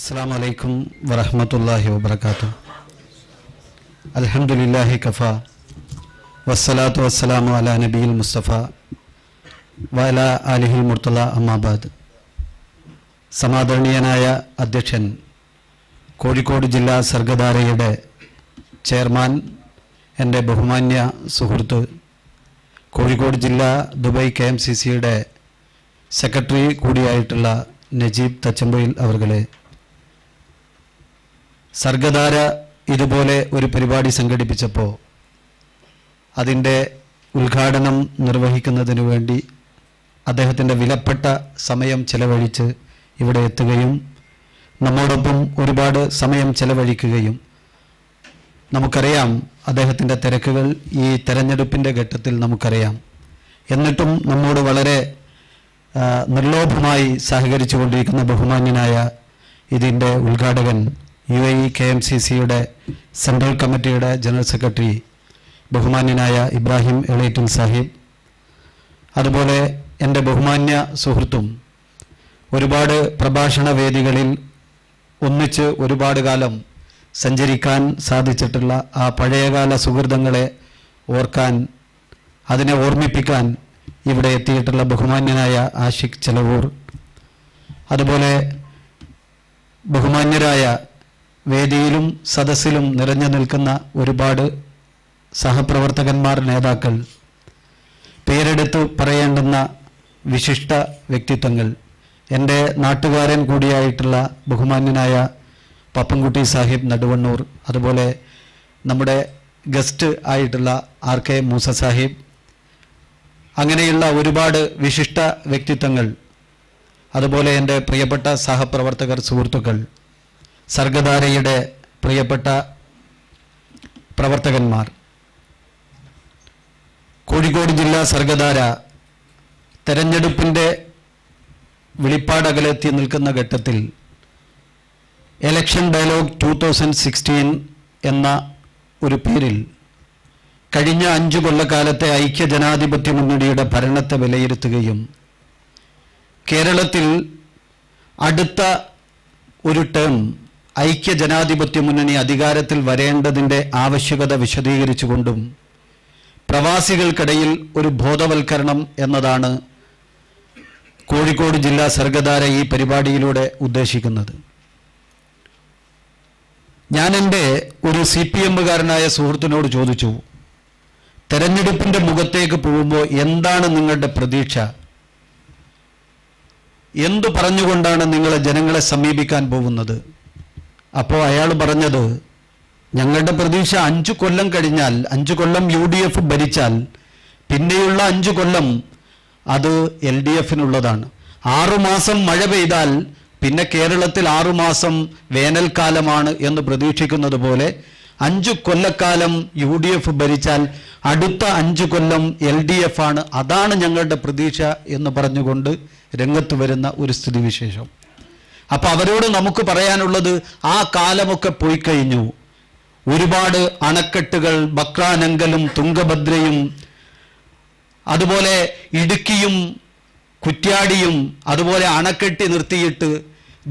അസ്സലാമു അലൈക്കും വറഹ്മത്തുള്ളാഹി വബറകാതുഹു. അൽഹംദുലില്ലാഹി കഫാ വസ്സലാത്തു വസ്സലാമു അലാ നബിയിൽ മുസ്തഫ വഅലാ ആലിഹിൽ മുർത്തല അമ്മാബാദ്. സമാദരണീയനായ അധ്യക്ഷൻ, കോഴിക്കോട് ജില്ലാ സർഗധാരയുടെ ചെയർമാൻ, എൻ്റെ ബഹുമാന്യ സുഹൃത്ത്, കോഴിക്കോട് ജില്ലാ ദുബൈ KMCCയുടെ സെക്രട്ടറി കൂടിയായിട്ടുള്ള നജീബ് തച്ചമ്പയിൽ അവർകളെ, സർഗധാര ഇതുപോലെ ഒരു പരിപാടി സംഘടിപ്പിച്ചപ്പോൾ അതിൻ്റെ ഉദ്ഘാടനം നിർവഹിക്കുന്നതിനു വേണ്ടി അദ്ദേഹത്തിൻ്റെ വിലപ്പെട്ട സമയം ചെലവഴിച്ച് ഇവിടെ എത്തുകയും നമ്മോടൊപ്പം ഒരുപാട് സമയം ചെലവഴിക്കുകയും, നമുക്കറിയാം അദ്ദേഹത്തിൻ്റെ തിരക്കുകൾ ഈ തെരഞ്ഞെടുപ്പിൻ്റെ ഘട്ടത്തിൽ നമുക്കറിയാം, എന്നിട്ടും നമ്മോട് വളരെ നിർലോഭമായി സഹകരിച്ചു കൊണ്ടിരിക്കുന്ന ബഹുമാന്യനായ ഇതിൻ്റെ ഉദ്ഘാടകൻ, UAE KMCCയുടെ സെൻട്രൽ കമ്മിറ്റിയുടെ ജനറൽ സെക്രട്ടറി ബഹുമാന്യനായ ഇബ്രാഹിം എളേറ്റിൽ സാഹിബ്, അതുപോലെ എൻ്റെ ബഹുമാന്യ സുഹൃത്തും ഒരുപാട് പ്രഭാഷണ വേദികളിൽ ഒന്നിച്ച് ഒരുപാട് കാലം സഞ്ചരിക്കാൻ സാധിച്ചിട്ടുള്ള ആ പഴയകാല സുഹൃത്തുക്കളെ ഓർക്കാൻ, അതിനെ ഓർമ്മിപ്പിക്കാൻ ഇവിടെ എത്തിയിട്ടുള്ള ബഹുമാന്യനായ ആഷിഖ് ചെലവൂർ, അതുപോലെ ബഹുമാന്യരായ വേദിയിലും സദസ്സിലും നിറഞ്ഞു നിൽക്കുന്ന ഒരുപാട് സഹപ്രവർത്തകന്മാർ, നേതാക്കൾ, പേരെടുത്ത് പറയേണ്ടുന്ന വിശിഷ്ട വ്യക്തിത്വങ്ങൾ, എൻ്റെ നാട്ടുകാരൻ കൂടിയായിട്ടുള്ള ബഹുമാന്യനായ പപ്പൻകുട്ടി സാഹിബ് നടുവണ്ണൂർ, അതുപോലെ നമ്മുടെ ഗസ്റ്റ് ആയിട്ടുള്ള RK മൂസ സാഹിബ്, അങ്ങനെയുള്ള ഒരുപാട് വിശിഷ്ട വ്യക്തിത്വങ്ങൾ, അതുപോലെ എൻ്റെ പ്രിയപ്പെട്ട സഹപ്രവർത്തകർ, സുഹൃത്തുക്കൾ, സർഗധാരയുടെ പ്രിയപ്പെട്ട പ്രവർത്തകന്മാർ, കോഴിക്കോട് ജില്ലാ സർഗധാര തെരഞ്ഞെടുപ്പിൻ്റെ വെളിപ്പാടകലെത്തി നിൽക്കുന്ന ഘട്ടത്തിൽ ഇലക്ഷൻ ഡയലോഗ് 2016 എന്ന ഒരു പേരിൽ കഴിഞ്ഞ 5 കൊല്ലക്കാലത്തെ ഐക്യജനാധിപത്യ മുന്നണിയുടെ ഭരണത്തെ വിലയിരുത്തുകയും കേരളത്തിൽ അടുത്ത ഒരു ടേം ഐക്യജനാധിപത്യ മുന്നണി അധികാരത്തിൽ വരേണ്ടതിൻ്റെ ആവശ്യകത വിശദീകരിച്ചുകൊണ്ടും പ്രവാസികൾക്കിടയിൽ ഒരു ബോധവൽക്കരണം എന്നതാണ് കോഴിക്കോട് ജില്ലാ സർഗധാര ഈ പരിപാടിയിലൂടെ ഉദ്ദേശിക്കുന്നത്. ഞാൻ എൻ്റെ ഒരു CPMകാരനായ സുഹൃത്തിനോട് ചോദിച്ചു, തെരഞ്ഞെടുപ്പിൻ്റെ മുഖത്തേക്ക് പോകുമ്പോൾ എന്താണ് നിങ്ങളുടെ പ്രതീക്ഷ, എന്തു പറഞ്ഞുകൊണ്ടാണ് നിങ്ങൾ ജനങ്ങളെ സമീപിക്കാൻ പോകുന്നത്? അപ്പോൾ അയാൾ പറഞ്ഞത്, ഞങ്ങളുടെ പ്രതീക്ഷ 5 കൊല്ലം കഴിഞ്ഞാൽ, 5 കൊല്ലം UDF ഭരിച്ചാൽ പിന്നെയുള്ള 5 കൊല്ലം അത് LDFനുള്ളതാണ്. 6 മാസം മഴ പെയ്താൽ പിന്നെ കേരളത്തിൽ 6 മാസം വേനൽക്കാലമാണ് എന്ന് പ്രതീക്ഷിക്കുന്നത് പോലെ 5 കൊല്ലക്കാലം UDF ഭരിച്ചാൽ അടുത്ത 5 കൊല്ലം LDF ആണ്, അതാണ് ഞങ്ങളുടെ പ്രതീക്ഷ എന്ന് പറഞ്ഞുകൊണ്ട് രംഗത്ത് വരുന്ന ഒരു സ്ഥിതിവിശേഷം. അപ്പം അവരോട് നമുക്ക് പറയാനുള്ളത്, ആ കാലമൊക്കെ പോയി കഴിഞ്ഞു. ഒരുപാട് അണക്കെട്ടുകൾ, ബക്രാനങ്കലും തുംഗഭദ്രയും അതുപോലെ ഇടുക്കിയും കുറ്റ്യാടിയും അതുപോലെ അണക്കെട്ടി നിർത്തിയിട്ട്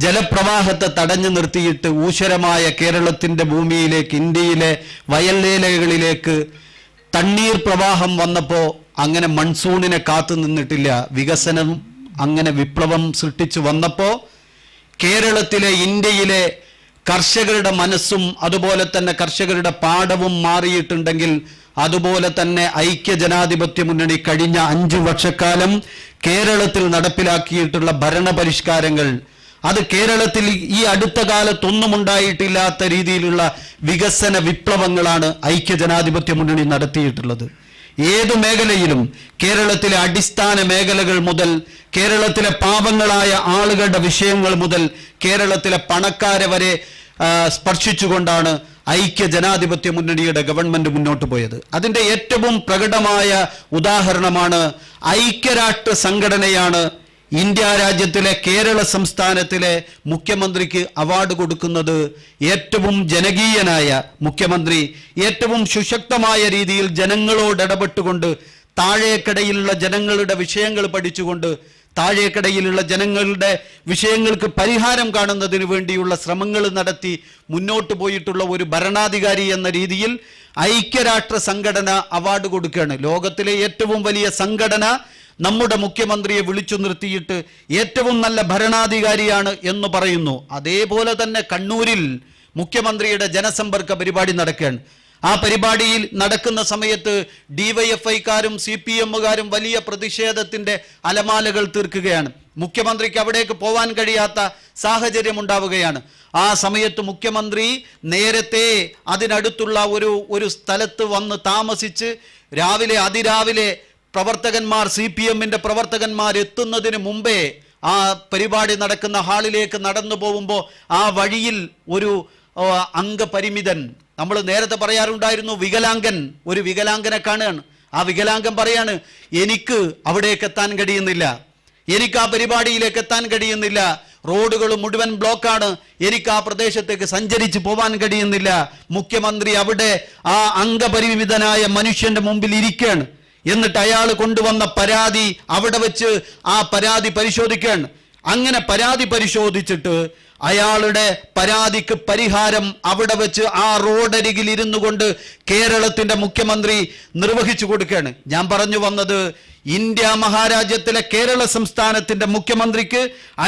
ജലപ്രവാഹത്തെ തടഞ്ഞു നിർത്തിയിട്ട് ഊശ്വരമായ കേരളത്തിൻ്റെ ഭൂമിയിലേക്ക്, ഇന്ത്യയിലെ വയൽലേലകളിലേക്ക് തണ്ണീർ പ്രവാഹം വന്നപ്പോൾ അങ്ങനെ മൺസൂണിനെ കാത്തു നിന്നിട്ടില്ല. വികസനം അങ്ങനെ വിപ്ലവം സൃഷ്ടിച്ചു വന്നപ്പോൾ കേരളത്തിലെ, ഇന്ത്യയിലെ കർഷകരുടെ മനസ്സും അതുപോലെ തന്നെ കർഷകരുടെ പാടവും മാറിയിട്ടുണ്ടെങ്കിൽ, അതുപോലെ തന്നെ ഐക്യജനാധിപത്യ മുന്നണി കഴിഞ്ഞ 5 വർഷക്കാലം കേരളത്തിൽ നടപ്പിലാക്കിയിട്ടുള്ള ഭരണപരിഷ്കാരങ്ങൾ, അത് കേരളത്തിൽ ഈ അടുത്ത കാലത്തൊന്നും ഉണ്ടായിട്ടില്ലാത്ത രീതിയിലുള്ള വികസന വിപ്ലവങ്ങളാണ് ഐക്യജനാധിപത്യ മുന്നണി നടത്തിയിട്ടുള്ളത്. ഏതു മേഖലയിലും, കേരളത്തിലെ അടിസ്ഥാന മേഖലകൾ മുതൽ, കേരളത്തിലെ പാവങ്ങളായ ആളുകളുടെ വിഷയങ്ങൾ മുതൽ, കേരളത്തിലെ പണക്കാരെ വരെ സ്പർശിച്ചുകൊണ്ടാണ് ഐക്യജനാധിപത്യ മുന്നണിയുടെ ഗവൺമെന്റ് മുന്നോട്ട് പോയത്. അതിൻ്റെ ഏറ്റവും പ്രകടമായ ഉദാഹരണമാണ് ഐക്യരാഷ്ട്ര സംഘടനയാണ് ഇന്ത്യ രാജ്യത്തിലെ കേരള സംസ്ഥാനത്തിലെ മുഖ്യമന്ത്രിക്ക് അവാർഡ് കൊടുക്കുന്നത്. ഏറ്റവും ജനകീയനായ മുഖ്യമന്ത്രി, ഏറ്റവും സുശക്തമായ രീതിയിൽ ജനങ്ങളോട് ഇടപെട്ടുകൊണ്ട്, താഴേക്കിടയിലുള്ള ജനങ്ങളുടെ വിഷയങ്ങൾ പഠിച്ചുകൊണ്ട്, താഴേക്കടയിലുള്ള ജനങ്ങളുടെ വിഷയങ്ങൾക്ക് പരിഹാരം കാണുന്നതിന് വേണ്ടിയുള്ള ശ്രമങ്ങൾ നടത്തി മുന്നോട്ട് പോയിട്ടുള്ള ഒരു ഭരണാധികാരി എന്ന രീതിയിൽ ഐക്യരാഷ്ട്ര സംഘടന അവാർഡ് കൊടുക്കുകയാണ്. ലോകത്തിലെ ഏറ്റവും വലിയ സംഘടന നമ്മുടെ മുഖ്യമന്ത്രിയെ വിളിച്ചു നിർത്തിയിട്ട് ഏറ്റവും നല്ല ഭരണാധികാരിയാണ് എന്ന് പറയുന്നു. അതേപോലെ തന്നെ കണ്ണൂരിൽ മുഖ്യമന്ത്രിയുടെ ജനസമ്പർക്ക പരിപാടി നടക്കുകയാണ്. ആ പരിപാടിയിൽ നടക്കുന്ന സമയത്ത് ഡിവൈഎഫ്ഐക്കാരും CPM-കാരും വലിയ പ്രതിഷേധത്തിന്റെ അലമാലകൾ തീർക്കുകയാണ്. മുഖ്യമന്ത്രിക്ക് അവിടേക്ക് പോവാൻ കഴിയാത്ത സാഹചര്യം ഉണ്ടാവുകയാണ്. ആ സമയത്ത് മുഖ്യമന്ത്രി നേരത്തെ അതിനടുത്തുള്ള ഒരു സ്ഥലത്ത് വന്ന് താമസിച്ച് അതിരാവിലെ പ്രവർത്തകന്മാർ CPM-ന്റെ പ്രവർത്തകന്മാർ എത്തുന്നതിന് മുമ്പേ ആ പരിപാടി നടക്കുന്ന ഹാളിലേക്ക് നടന്നു പോകുമ്പോൾ ആ വഴിയിൽ ഒരു അംഗപരിമിതൻ, നമ്മൾ നേരത്തെ പറയാറുണ്ടായിരുന്നു വികലാംഗൻ, ഒരു വികലാംഗനെ കാണുകയാണ്. ആ വികലാംഗൻ പറയാണ്, എനിക്ക് അവിടേക്ക് എത്താൻ കഴിയുന്നില്ല, എനിക്ക് ആ പരിപാടിയിലേക്ക് എത്താൻ കഴിയുന്നില്ല, റോഡുകൾ മുഴുവൻ ബ്ലോക്കാണ്, എനിക്ക് ആ പ്രദേശത്തേക്ക് സഞ്ചരിച്ച് പോവാൻ കഴിയുന്നില്ല. മുഖ്യമന്ത്രി അവിടെ ആ അംഗപരിമിതനായ മനുഷ്യന്റെ മുമ്പിൽ ഇരിക്കുകയാണ്. എന്നിട്ട് അയാൾ കൊണ്ടുവന്ന പരാതി അവിടെ വെച്ച് ആ പരാതി പരിശോധിക്കുകയാണ്. അങ്ങനെ പരാതി പരിശോധിച്ചിട്ട് അയാളുടെ പരാതിക്ക് പരിഹാരം അവിടെ വെച്ച് ആ റോഡരികിൽ ഇരുന്നു കൊണ്ട് കേരളത്തിന്റെ മുഖ്യമന്ത്രി നിർവഹിച്ചു കൊടുക്കുകയാണ്. ഞാൻ പറഞ്ഞു വന്നത്, ഇന്ത്യ മഹാരാജ്യത്തിലെ കേരള സംസ്ഥാനത്തിന്റെ മുഖ്യമന്ത്രിക്ക്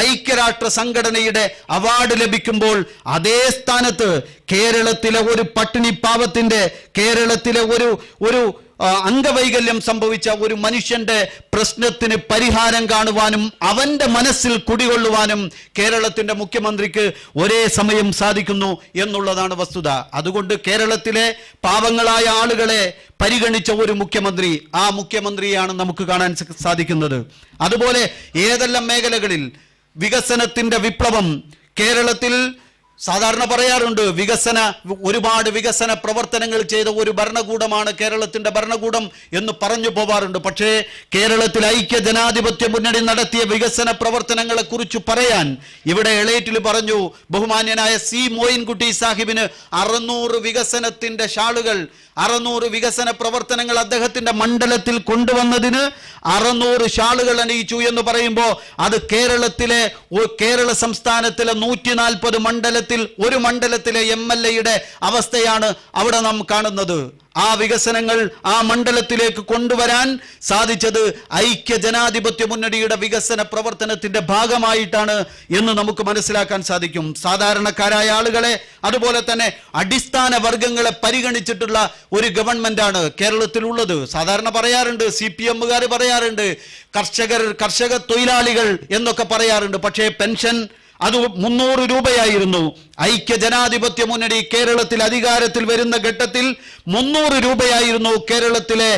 ഐക്യരാഷ്ട്ര സംഘടനയുടെ അവാർഡ് ലഭിക്കുമ്പോൾ അതേ സ്ഥാനത്ത് കേരളത്തിലെ ഒരു പട്ടിണി പാവത്തിന്റെ, കേരളത്തിലെ ഒരു അംഗവൈകല്യം സംഭവിച്ച ഒരു മനുഷ്യന്റെ പ്രശ്നത്തിന് പരിഹാരം കാണുവാനും അവന്റെ മനസ്സിൽ കുടികൊള്ളുവാനും കേരളത്തിന്റെ മുഖ്യമന്ത്രിക്ക് ഒരേ സമയം സാധിക്കുന്നു എന്നുള്ളതാണ് വസ്തുത. അതുകൊണ്ട് കേരളത്തിലെ പാവങ്ങളായ ആളുകളെ പരിഗണിച്ച ഒരു മുഖ്യമന്ത്രി, ആ മുഖ്യമന്ത്രിയാണ് നമുക്ക് കാണാൻ സാധിക്കുന്നത്. അതുപോലെ ഏതെല്ലാം മേഖലകളിൽ വികസനത്തിന്റെ വിപ്ലവം കേരളത്തിൽ സാധാരണ പറയാറുണ്ട്, ഒരുപാട് വികസന പ്രവർത്തനങ്ങൾ ചെയ്ത ഒരു ഭരണകൂടമാണ് കേരളത്തിന്റെ ഭരണകൂടം എന്ന് പറഞ്ഞു പോവാറുണ്ട്. പക്ഷേ കേരളത്തിൽ ഐക്യ ജനാധിപത്യ മുന്നണി നടത്തിയ വികസന പ്രവർത്തനങ്ങളെ കുറിച്ച് പറയാൻ ഇവിടെ എളേറ്റിൽ പറഞ്ഞു ബഹുമാന്യനായ C. മോയിൻകുട്ടി സാഹിബിന് 600 വികസനത്തിന്റെ ഷാളുകൾ, 600 വികസന പ്രവർത്തനങ്ങൾ അദ്ദേഹത്തിന്റെ മണ്ഡലത്തിൽ കൊണ്ടുവന്നതിന് 600 ഷാളുകൾ അണിയിച്ചു എന്ന് പറയുമ്പോൾ അത് കേരള സംസ്ഥാനത്തിലെ 140 മണ്ഡലത്തിൽ ഒരു മണ്ഡലത്തിലെ MLA-യുടെ അവസ്ഥയാണ് അവിടെ നാം കാണുന്നത്. ആ വികസനങ്ങൾ ആ മണ്ഡലത്തിലേക്ക് കൊണ്ടുവരാൻ സാധിച്ചത് ഐക്യ ജനാധിപത്യ മുന്നണിയുടെ വികസന പ്രവർത്തനത്തിന്റെ ഭാഗമായിട്ടാണ് എന്ന് നമുക്ക് മനസ്സിലാക്കാൻ സാധിക്കും. സാധാരണക്കാരായ ആളുകളെ, അതുപോലെ തന്നെ അടിസ്ഥാന വർഗങ്ങളെ പരിഗണിച്ചിട്ടുള്ള ഒരു ഗവൺമെന്റാണ് കേരളത്തിലുള്ളത്. സാധാരണ പറയാറുണ്ട്, CPM-കാർ പറയാറുണ്ട്, കർഷക തൊഴിലാളികൾ എന്നൊക്കെ പറയാറുണ്ട്. പക്ഷേ പെൻഷൻ അത് 300 രൂപയായിരുന്നു. ഐക്യ ജനാധിപത്യ മുന്നണി കേരളത്തിൽ അധികാരത്തിൽ വരുന്ന ഘട്ടത്തിൽ 300 രൂപയായിരുന്നു കേരളത്തിലെ